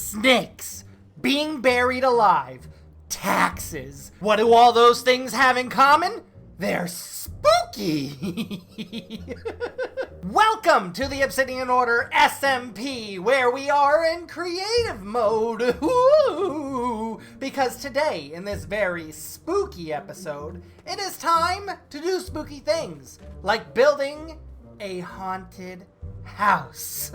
snakes, being buried alive, taxes. What do all those things have in common? They're spooky. Welcome to the Obsidian Order SMP, where we are in creative mode. Woo! Because today, in this very spooky episode, it is time to do spooky things, like building a haunted house.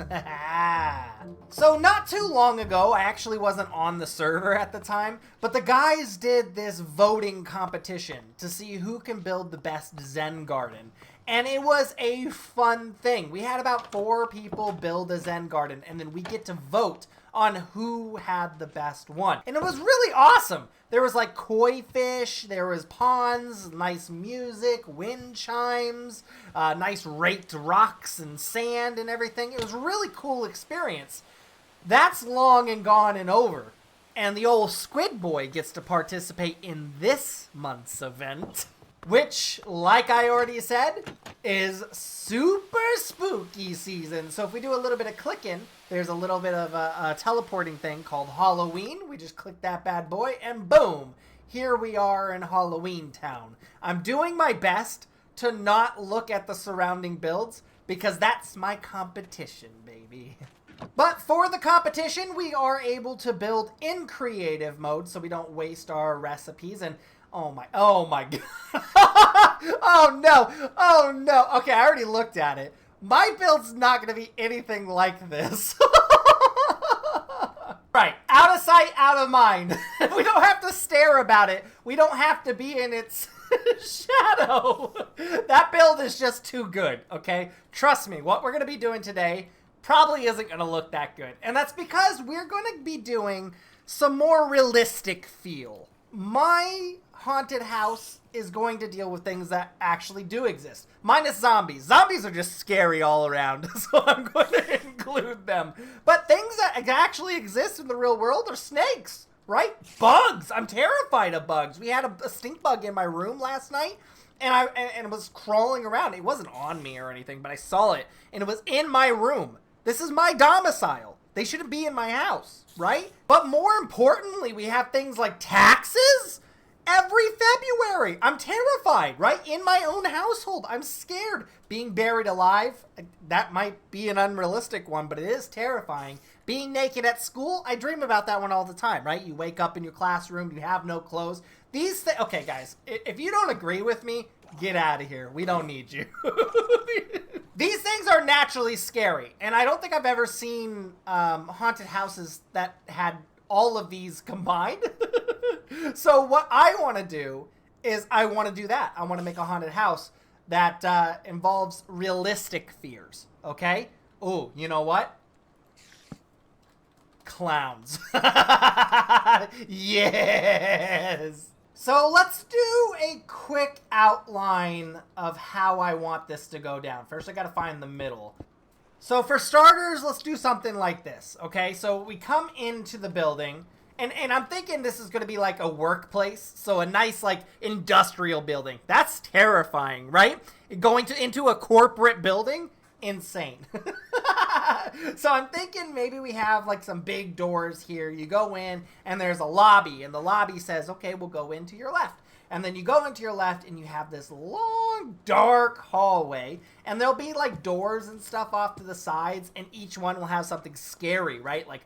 So not too long ago, I actually wasn't on the server at the time, but the guys did this voting competition to see who can build the best Zen garden. And it was a fun thing. We had about 4 people build a Zen garden, and then we get to vote on who had the best one. And it was really awesome. There was like koi fish, there was ponds, nice music, wind chimes, nice raked rocks and sand and everything. It was a really cool experience. That's long and gone and over. And the old Squid Boy gets to participate in this month's event, which, like I already said, is super spooky season. So if we do a little bit of clicking, there's a little bit of a teleporting thing called Halloween. We just click that bad boy and boom, here we are in Halloween Town. I'm doing my best to not look at the surrounding builds because that's my competition, baby. But for the competition, we are able to build in creative mode so we don't waste our recipes. And oh my god. Oh no. Okay, I already looked at it. My build's not going to be anything like this. Right, out of sight, out of mind. We don't have to stare about it. We don't have to be in its shadow. That build is just too good, okay? Trust me, what we're going to be doing today probably isn't going to look that good. And that's because we're going to be doing some more realistic feel. My haunted house is going to deal with things that actually do exist. Minus zombies. Zombies are just scary all around, so I'm going to include them. But things that actually exist in the real world are snakes, right? Bugs. I'm terrified of bugs. We had a stink bug in my room last night, and it was crawling around. It wasn't on me or anything, but I saw it, and it was in my room. This is my domicile. They shouldn't be in my house, right? But more importantly, we have things like taxes every February. I'm terrified, right? In my own household, I'm scared. Being buried alive, that might be an unrealistic one, but it is terrifying. Being naked at school, I dream about that one all the time, right? You wake up in your classroom, you have no clothes. These things, okay, guys, if you don't agree with me, get out of here. We don't need you. These things are naturally scary, and I don't think I've ever seen haunted houses that had all of these combined. So what I want to do is I want to do that. I want to make a haunted house that involves realistic fears, okay? Oh, you know what? Clowns. Yes! So let's do a quick outline of how I want this to go down. First, I got to find the middle. So for starters, let's do something like this, okay? So we come into the building, and I'm thinking this is going to be like a workplace, so a nice, like, industrial building. That's terrifying, right? Going into a corporate building? Insane. So I'm thinking maybe we have, like, some big doors here. You go in, and there's a lobby, and the lobby says, okay, we'll go into your left. And then you go into your left, and you have this long, dark hallway, and there'll be, like, doors and stuff off to the sides, and each one will have something scary, right? Like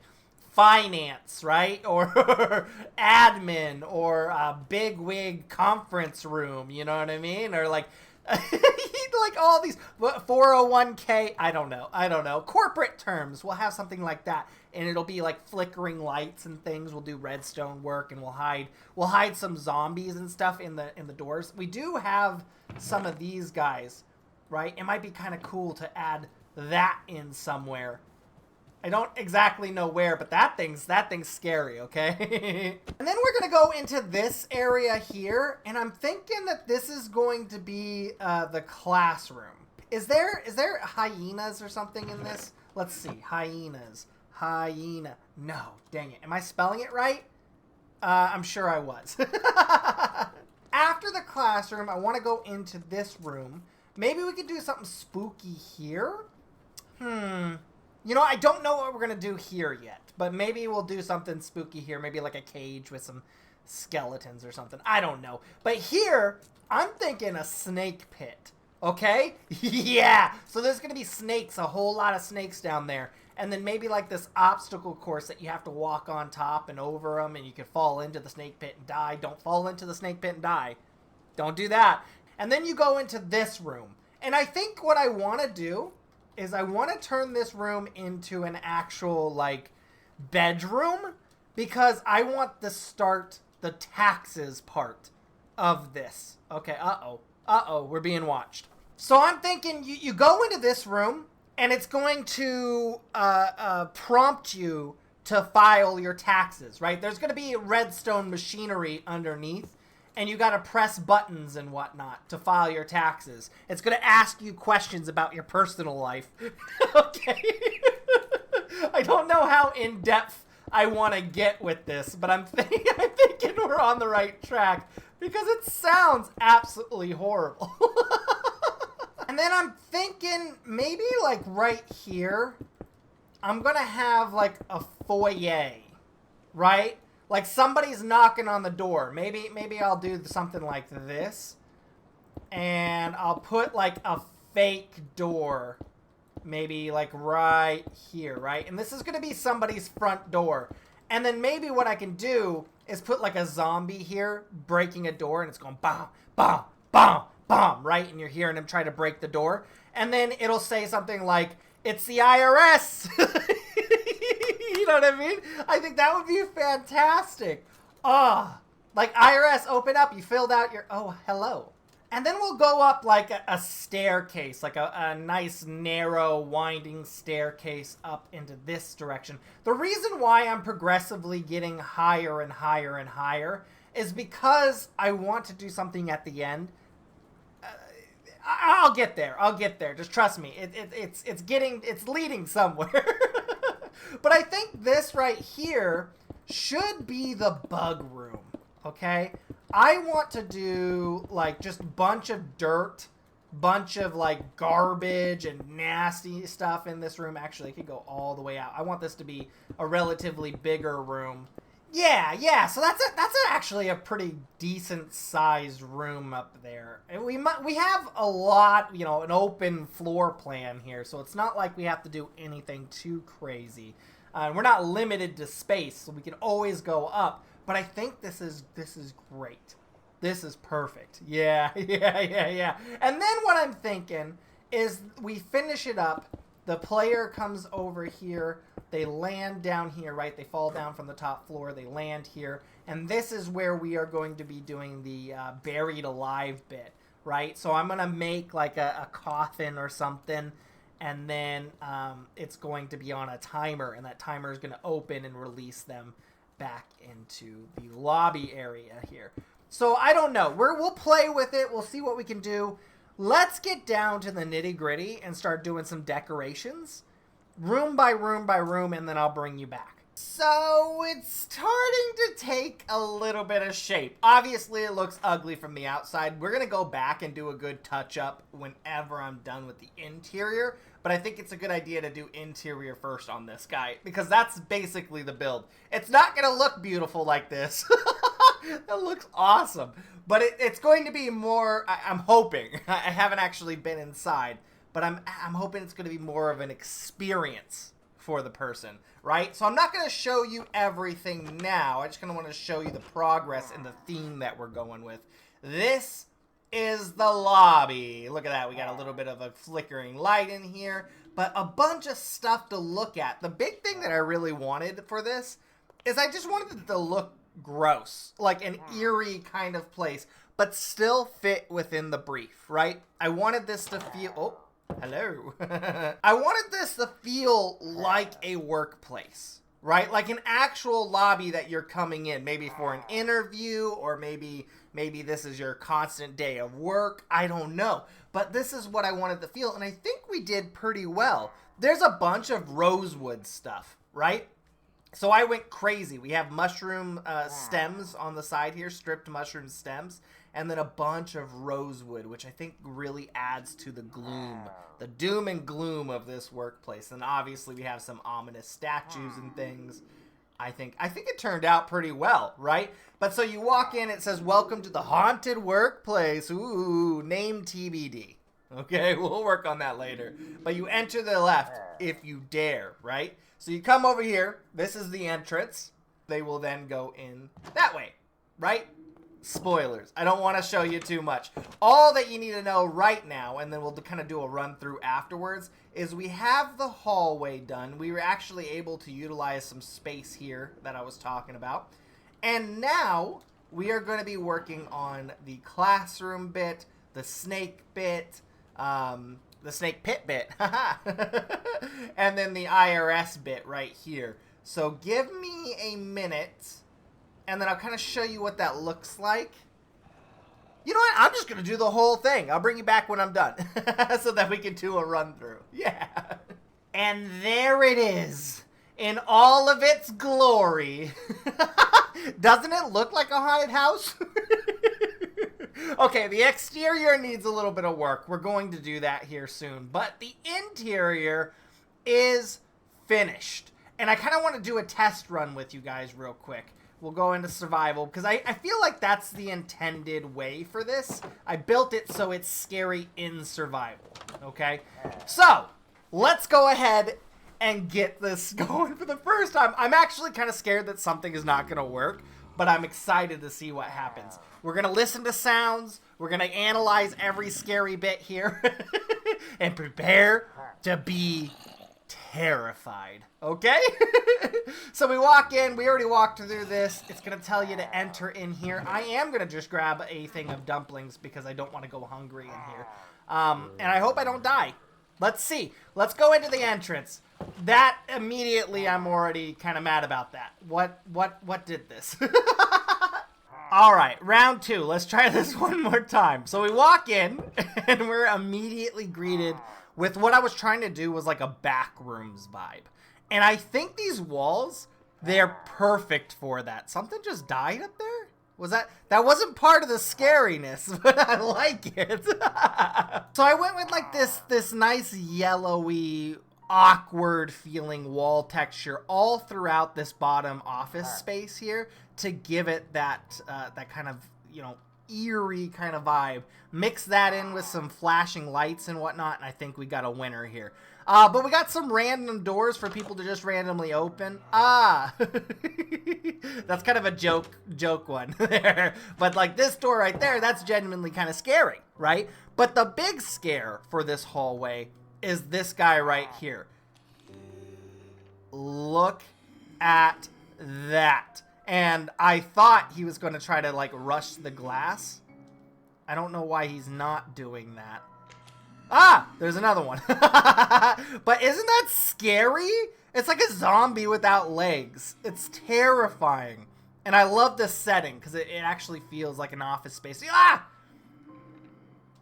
finance, right? Or admin, or a big wig conference room, you know what I mean? Or like like all these 401k, I don't know. Corporate terms, we'll have something like that. And it'll be like flickering lights and things. We'll do redstone work, and we'll hide some zombies and stuff in the doors. We do have some of these guys, right? It might be kind of cool to add that in somewhere. I don't exactly know where, but that thing's scary, okay? And then we're gonna go into this area here, and I'm thinking that this is going to be the classroom. Is there hyenas or something in this? Let's see, hyenas, hyena. No, dang it. Am I spelling it right? I'm sure I was. After the classroom, I want to go into this room. Maybe we could do something spooky here. You know, I don't know what we're going to do here yet, but maybe we'll do something spooky here. Maybe like a cage with some skeletons or something. I don't know. But here, I'm thinking a snake pit. Okay? Yeah! So there's going to be snakes, a whole lot of snakes down there. And then maybe like this obstacle course that you have to walk on top and over them, and you could fall into the snake pit and die. Don't fall into the snake pit and die. Don't do that. And then you go into this room. And I think what I want to do is I want to turn this room into an actual, like, bedroom, because I want to start the taxes part of this. Okay, we're being watched. So I'm thinking you go into this room, and it's going to prompt you to file your taxes, right? There's going to be redstone machinery underneath, and you got to press buttons and whatnot to file your taxes. It's going to ask you questions about your personal life. Okay. I don't know how in-depth I want to get with this, but I'm thinking we're on the right track because it sounds absolutely horrible. And then I'm thinking maybe like right here, I'm going to have like a foyer, right? Like somebody's knocking on the door. Maybe I'll do something like this. And I'll put like a fake door. Maybe like right here, right? And this is going to be somebody's front door. And then maybe what I can do is put like a zombie here breaking a door. And it's going bam, bam, bam, bam, right? And you're hearing him try to break the door. And then it'll say something like, "It's the IRS." You know what I mean? I think that would be fantastic. Like IRS, open up. You filled out your, hello. And then we'll go up like a staircase, like a nice narrow winding staircase up into this direction. The reason why I'm progressively getting higher and higher and higher is because I want to do something at the end. I'll get there. Just trust me. It's leading somewhere. But I think this right here should be the bug room, okay? I want to do, like, just a bunch of dirt, bunch of, like, garbage and nasty stuff in this room. Actually, it could go all the way out. I want this to be a relatively bigger room. Yeah, so that's actually a pretty decent-sized room up there. And we have a lot, you know, an open floor plan here, so it's not like we have to do anything too crazy. We're not limited to space, so we can always go up. But I think this is great. This is perfect. Yeah. And then what I'm thinking is we finish it up. The player comes over here. They land down here, right? They fall down from the top floor. They land here. And this is where we are going to be doing the buried alive bit, right? So I'm going to make like a coffin or something. And then it's going to be on a timer. And that timer is going to open and release them back into the lobby area here. So I don't know. We'll play with it. We'll see what we can do. Let's get down to the nitty-gritty and start doing some decorations. Room by room by room, and then I'll bring you back. So it's starting to take a little bit of shape. Obviously, it looks ugly from the outside. We're going to go back and do a good touch-up whenever I'm done with the interior. But I think it's a good idea to do interior first on this guy, because that's basically the build. It's not going to look beautiful like this. That looks awesome. But it's going to be more, I'm hoping. I haven't actually been inside. But I'm hoping it's going to be more of an experience for the person, right? So I'm not going to show you everything now. I just kind of want to show you the progress and the theme that we're going with. This is the lobby. Look at that. We got a little bit of a flickering light in here, but a bunch of stuff to look at. The big thing that I really wanted for this is I just wanted it to look gross, like an eerie kind of place, but still fit within the brief, right? I wanted this to feel... Hello. I wanted this to feel like a workplace, right? Like an actual lobby that you're coming in, maybe for an interview, or maybe this is your constant day of work. I don't know. But this is what I wanted to feel, and I think we did pretty well. There's a bunch of rosewood stuff, right? So I went crazy. We have mushroom stems on the side here, stripped mushroom stems. and then a bunch of rosewood, which I think really adds to the gloom, the doom and gloom of this workplace. And obviously we have some ominous statues and things. I think it turned out pretty well, right? But so you walk in, it says, welcome to the haunted workplace. Ooh, name TBD. Okay, we'll work on that later. But you enter the left if you dare, right? So you come over here. This is the entrance. They will then go in that way, right? Spoilers. I don't want to show you too much. All that you need to know right now, and then we'll kind of do a run through afterwards, is we have the hallway done. We were actually able to utilize some space here that I was talking about. And now we are going to be working on the classroom bit, the snake bit, the snake pit bit, and then the IRS bit right here. So give me a minute, and then I'll kind of show you what that looks like. You know what? I'm just going to do the whole thing. I'll bring you back when I'm done so that we can do a run through. Yeah. And there it is in all of its glory. Doesn't it look like a haunted house? Okay, the exterior needs a little bit of work. We're going to do that here soon. But the interior is finished. And I kind of want to do a test run with you guys real quick. We'll go into survival, because I feel like that's the intended way for this. I built it so it's scary in survival, okay? So, let's go ahead and get this going for the first time. I'm actually kind of scared that something is not going to work, but I'm excited to see what happens. We're going to listen to sounds. We're going to analyze every scary bit here and prepare to be terrified, okay? So we walk in. We already walked through this. It's going to tell you to enter in here. I am going to just grab a thing of dumplings because I don't want to go hungry in here. And I hope I don't die. Let's see. Let's go into the entrance. That immediately, I'm already kind of mad about that. What did this? All right, round two. Let's try this one more time. So we walk in, and we're immediately greeted with what I was trying to do was like a backrooms vibe. And I think these walls, they're perfect for that. Something just died up there? Was that wasn't part of the scariness, but I like it. So I went with like this nice yellowy, awkward feeling wall texture all throughout this bottom office space here to give it that kind of, you know, eerie kind of vibe. Mix that in with some flashing lights and whatnot, and I think we got a winner here. But we got some random doors for people to just randomly open. That's kind of a joke one there. But like this door right there, that's genuinely kind of scary, right? But the big scare for this hallway is this guy right here. Look at that. And I thought he was going to try to like rush the glass. I don't know why he's not doing that. There's another one. But isn't that scary? It's like a zombie without legs. It's terrifying. And I love this setting because it actually feels like an office space.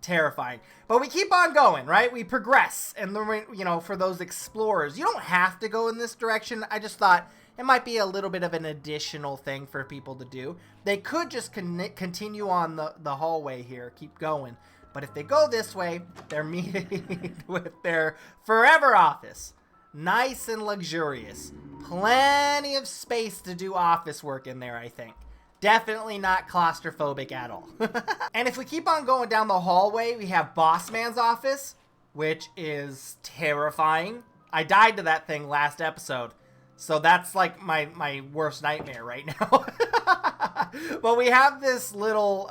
Terrifying. But we keep on going, right? We progress. And, you know, for those explorers, you don't have to go in this direction. I just thought it might be a little bit of an additional thing for people to do. They could just continue on the hallway here, keep going. But if they go this way, they're meeting with their forever office. Nice and luxurious. Plenty of space to do office work in there, I think. Definitely not claustrophobic at all. And if we keep on going down the hallway, we have Boss Man's office, which is terrifying. I died to that thing last episode. So that's like my worst nightmare right now. But we have this little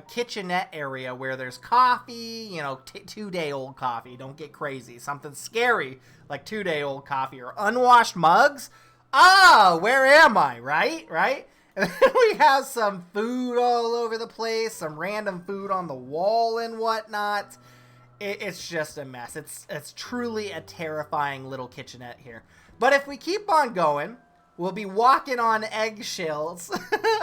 kitchenette area where there's coffee, you know, 2-day-old coffee. Don't get crazy. Something scary like 2-day-old coffee or unwashed mugs. Where am I? Right? And then we have some food all over the place, some random food on the wall and whatnot. It's just a mess. It's truly a terrifying little kitchenette here. But if we keep on going, we'll be walking on eggshells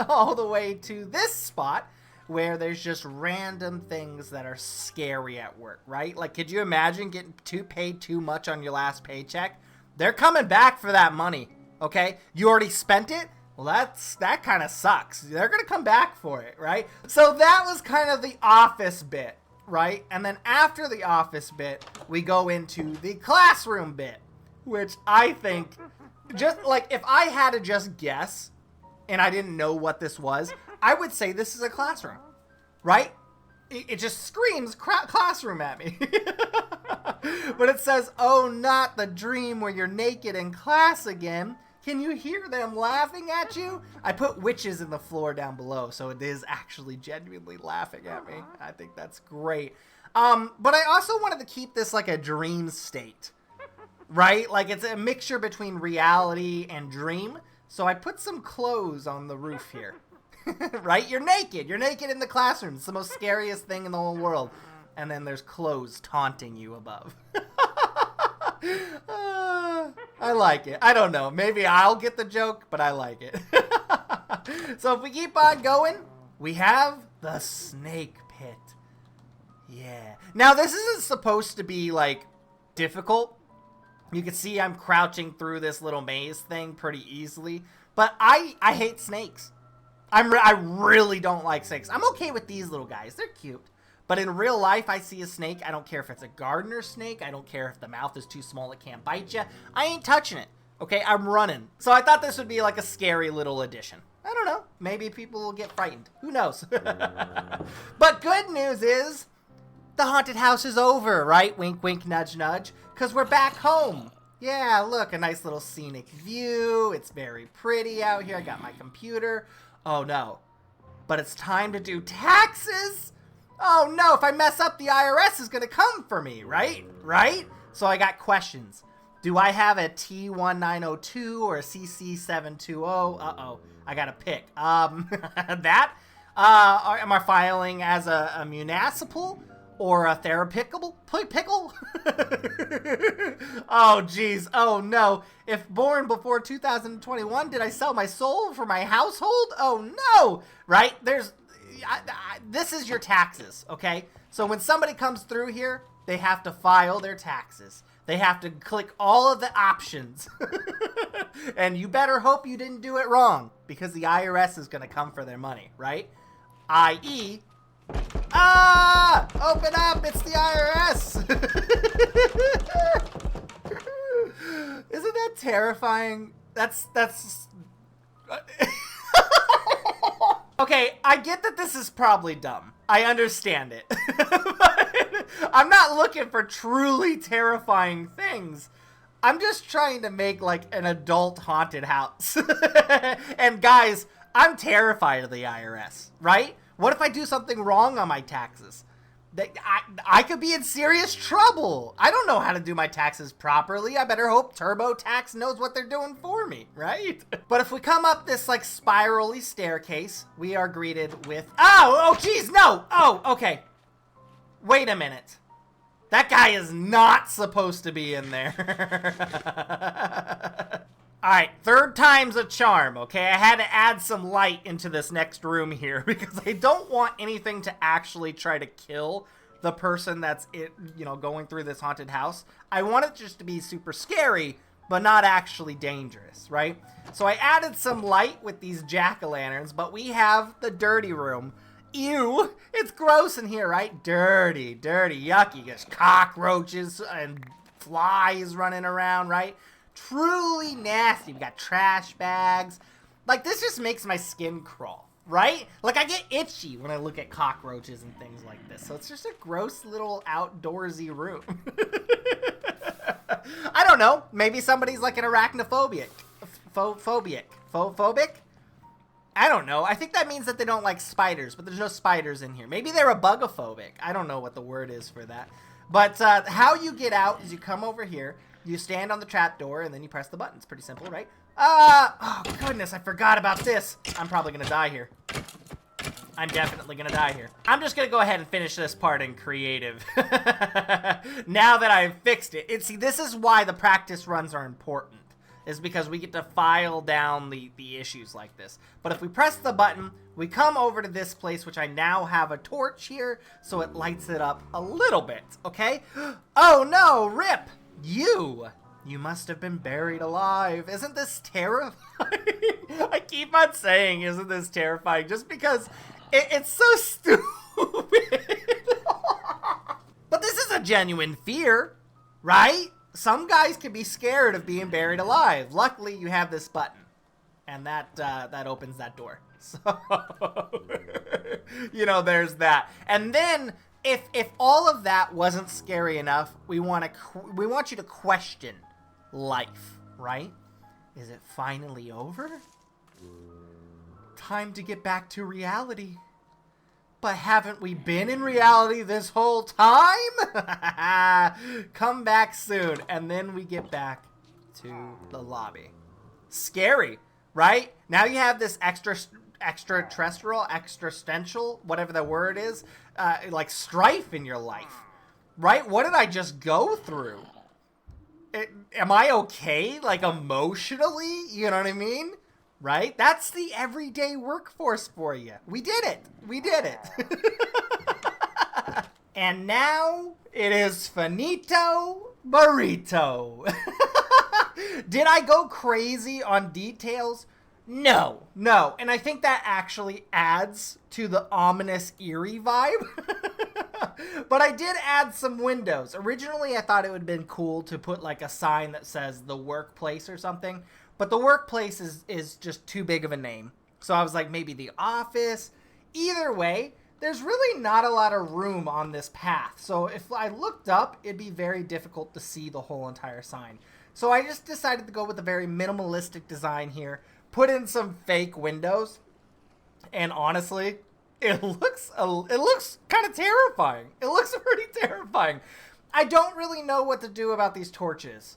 all the way to this spot where there's just random things that are scary at work, right? Like, could you imagine getting paid too much on your last paycheck? They're coming back for that money, okay? You already spent it? Well, that kind of sucks. They're going to come back for it, right? So that was kind of the office bit, right? And then after the office bit, we go into the classroom bit, which I think, just like, if I had to just guess and I didn't know what this was, I would say this is a classroom, right? It just screams classroom at me. But it says, oh, not the dream where you're naked in class again. Can you hear them laughing at you? I put witches in the floor down below, so it is actually genuinely laughing at me. I think that's great. But I also wanted to keep this like a dream state, right? Like it's a mixture between reality and dream. So I put some clothes on the roof here, right? You're naked. You're naked in the classroom. It's the most scariest thing in the whole world. And then there's clothes taunting you above. I like it. I don't know. Maybe I'll get the joke, but I like it. So if we keep on going, we have the snake pit. Yeah. Now, this isn't supposed to be, like, difficult. You can see I'm crouching through this little maze thing pretty easily. But I hate snakes. I really don't like snakes. I'm okay with these little guys. They're cute. But in real life, I see a snake. I don't care if it's a gardener snake. I don't care if the mouth is too small, it can't bite you. I ain't touching it. Okay, I'm running. So I thought this would be like a scary little addition. I don't know. Maybe people will get frightened. Who knows? But good news is the haunted house is over, right? Wink, wink, nudge, nudge. Because we're back home. Yeah, look, a nice little scenic view. It's very pretty out here. I got my computer. Oh, no. But it's time to do taxes. Oh no, if I mess up, the IRS is going to come for me, right? Right? So I got questions. Do I have a T1902 or a CC720? Uh-oh, I got to pick. That? Am I filing as a municipal or a therapical pickle? Oh, geez. Oh, no. If born before 2021, did I sell my soul for my household? Oh, no. Right? This is your taxes, okay? So when somebody comes through here, they have to file their taxes. They have to click all of the options. And you better hope you didn't do it wrong, because the IRS is going to come for their money, right? I.e., open up, it's the IRS. Isn't that terrifying? That's Okay, I get that this is probably dumb. I understand it. But I'm not looking for truly terrifying things. I'm just trying to make, like, an adult haunted house. And guys, I'm terrified of the IRS, right? What if I do something wrong on my taxes? I could be in serious trouble. I don't know how to do my taxes properly. I better hope TurboTax knows what they're doing for me, right? But if we come up this, like, spirally staircase, we are greeted with... Oh, geez, no! Oh, okay. Wait a minute. That guy is not supposed to be in there. Alright, third time's a charm, okay? I had to add some light into this next room here because I don't want anything to actually try to kill the person that's, going through this haunted house. I want it just to be super scary, but not actually dangerous, right? So I added some light with these jack-o'-lanterns, but we have the dirty room. Ew, it's gross in here, right? Dirty, yucky. There's cockroaches and flies running around, right? Truly nasty. We got trash bags. Like, this just makes my skin crawl, right? Like, I get itchy when I look at cockroaches and things like this. So it's just a gross little outdoorsy room. I don't know. Maybe somebody's like an arachnophobic. Phobic? I don't know. I think that means that they don't like spiders, but there's no spiders in here. Maybe they're a bugophobic. I don't know what the word is for that. But how you get out is you come over here. You stand on the trap door, and then you press the button. It's pretty simple, right? Oh, goodness, I forgot about this. I'm probably going to die here. I'm definitely going to die here. I'm just going to go ahead and finish this part in creative. Now that I've fixed it. See, this is why the practice runs are important, is because we get to file down the issues like this. But if we press the button, we come over to this place, which I now have a torch here, so it lights it up a little bit, okay? Oh, no, rip! You must have been buried alive. Isn't this terrifying? I keep on saying, isn't this terrifying? Just because it's so stupid. But this is a genuine fear, right? Some guys can be scared of being buried alive. Luckily, you have this button, and that opens that door. So, you know, there's that. And then, if all of that wasn't scary enough, we want you to question life, right? Is it finally over? Time to get back to reality. But haven't we been in reality this whole time? Come back soon. And then we get back to the lobby. Scary, right? Now you have this extraterrestrial, existential, whatever the word is, like strife in your life, right? What did I just go through? Am I okay, like, emotionally? You know what I mean? Right? That's the everyday workforce for you. We did it. We did it. And now it is finito burrito. Did I go crazy on details? No. And I think that actually adds to the ominous, eerie vibe. But I did add some windows. Originally, I thought it would have been cool to put like a sign that says the workplace or something. But the workplace is just too big of a name. So I was like, maybe the office. Either way, there's really not a lot of room on this path. So if I looked up, it'd be very difficult to see the whole entire sign. So I just decided to go with a very minimalistic design here. Put in some fake windows. And honestly, it looks kind of terrifying. It looks pretty terrifying. I don't really know what to do about these torches.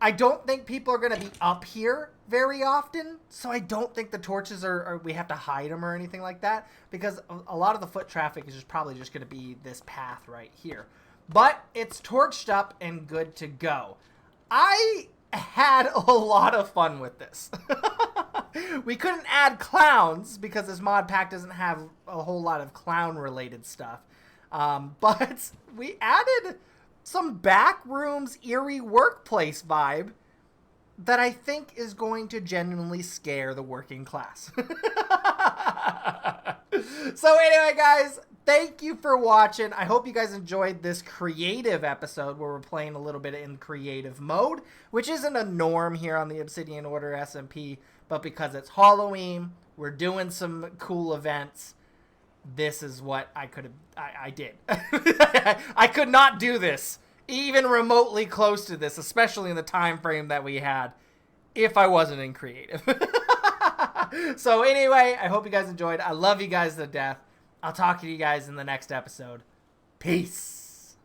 I don't think people are going to be up here very often, so I don't think the torches are we have to hide them or anything like that, because a lot of the foot traffic is probably just going to be this path right here. But it's torched up and good to go. I had a lot of fun with this. We couldn't add clowns because this mod pack doesn't have a whole lot of clown-related stuff. But we added some backrooms, eerie workplace vibe that I think is going to genuinely scare the working class. So anyway, guys, thank you for watching. I hope you guys enjoyed this creative episode where we're playing a little bit in creative mode, which isn't a norm here on the Obsidian Order SMP, but because it's Halloween, we're doing some cool events. This is what I did. I could not do this, even remotely close to this, especially in the time frame that we had, if I wasn't in creative. So anyway, I hope you guys enjoyed. I love you guys to death. I'll talk to you guys in the next episode. Peace.